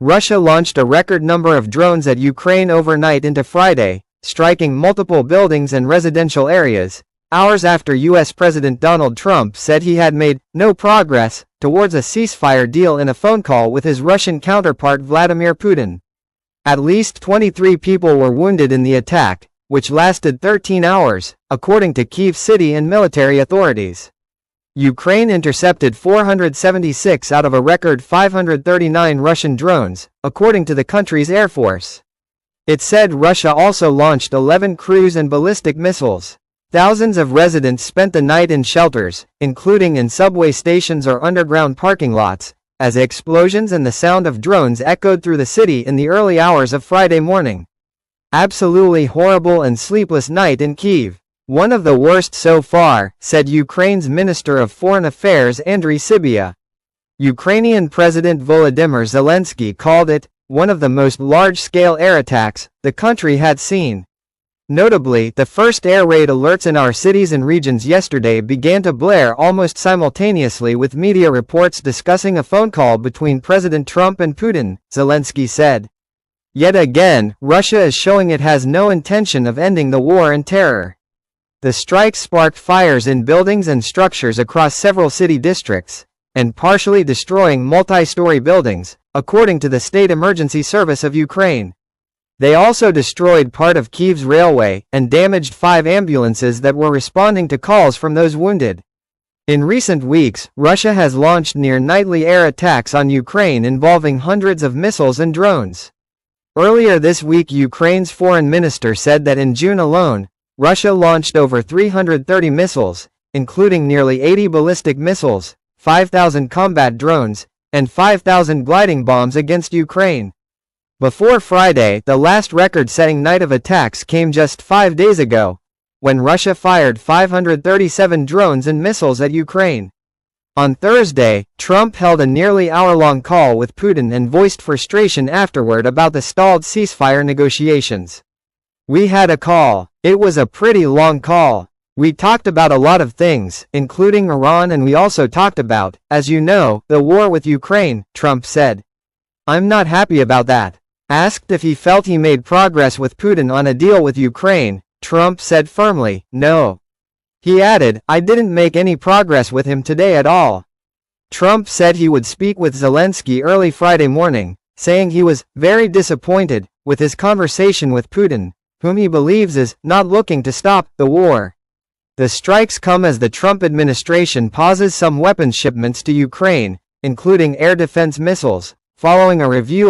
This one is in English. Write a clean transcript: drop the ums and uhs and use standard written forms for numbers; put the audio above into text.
Russia launched a record number of drones at Ukraine overnight into Friday, striking multiple buildings and residential areas, hours after U.S. President Donald Trump said he had made no progress towards a ceasefire deal in a phone call with his Russian counterpart Vladimir Putin. At least 23 people were wounded in the attack, which lasted 13 hours, according to Kyiv city and military authorities. Ukraine intercepted 476 out of a record 539 Russian drones, according to the country's air force. It said Russia also launched 11 cruise and ballistic missiles. Thousands of residents spent the night in shelters, including in subway stations or underground parking lots, as explosions and the sound of drones echoed through the city in the early hours of Friday morning. Absolutely horrible and sleepless night in Kyiv. One of the worst so far, said Ukraine's Minister of Foreign Affairs Andriy Sybiha. Ukrainian President Volodymyr Zelensky called it one of the most large-scale air attacks the country had seen. Notably, the first air raid alerts in our cities and regions yesterday began to blare almost simultaneously with media reports discussing a phone call between President Trump and Putin, Zelensky said. Yet again, Russia is showing it has no intention of ending the war and terror. The strikes sparked fires in buildings and structures across several city districts, and partially destroying multi-story buildings, according to the State Emergency Service of Ukraine. They also destroyed part of Kyiv's railway and damaged 5 ambulances that were responding to calls from those wounded. In recent weeks, Russia has launched near-nightly air attacks on Ukraine involving hundreds of missiles and drones. Earlier this week, Ukraine's foreign minister said that in June alone, Russia launched over 330 missiles, including nearly 80 ballistic missiles, 5,000 combat drones, and 5,000 gliding bombs against Ukraine. Before Friday, the last record-setting night of attacks came just 5 days ago, when Russia fired 537 drones and missiles at Ukraine. On Thursday, Trump held a nearly hour-long call with Putin and voiced frustration afterward about the stalled ceasefire negotiations. We had a call. It was a pretty long call. We talked about a lot of things, including Iran, and we also talked about, as you know, the war with Ukraine, Trump said. I'm not happy about that. Asked if he felt he made progress with Putin on a deal with Ukraine, Trump said firmly, no. He added, I didn't make any progress with him today at all. Trump said he would speak with Zelensky early Friday morning, saying he was very disappointed with his conversation with Putin, whom he believes is not looking to stop the war. The strikes come as the Trump administration pauses some weapons shipments to Ukraine, including air defense missiles, following a review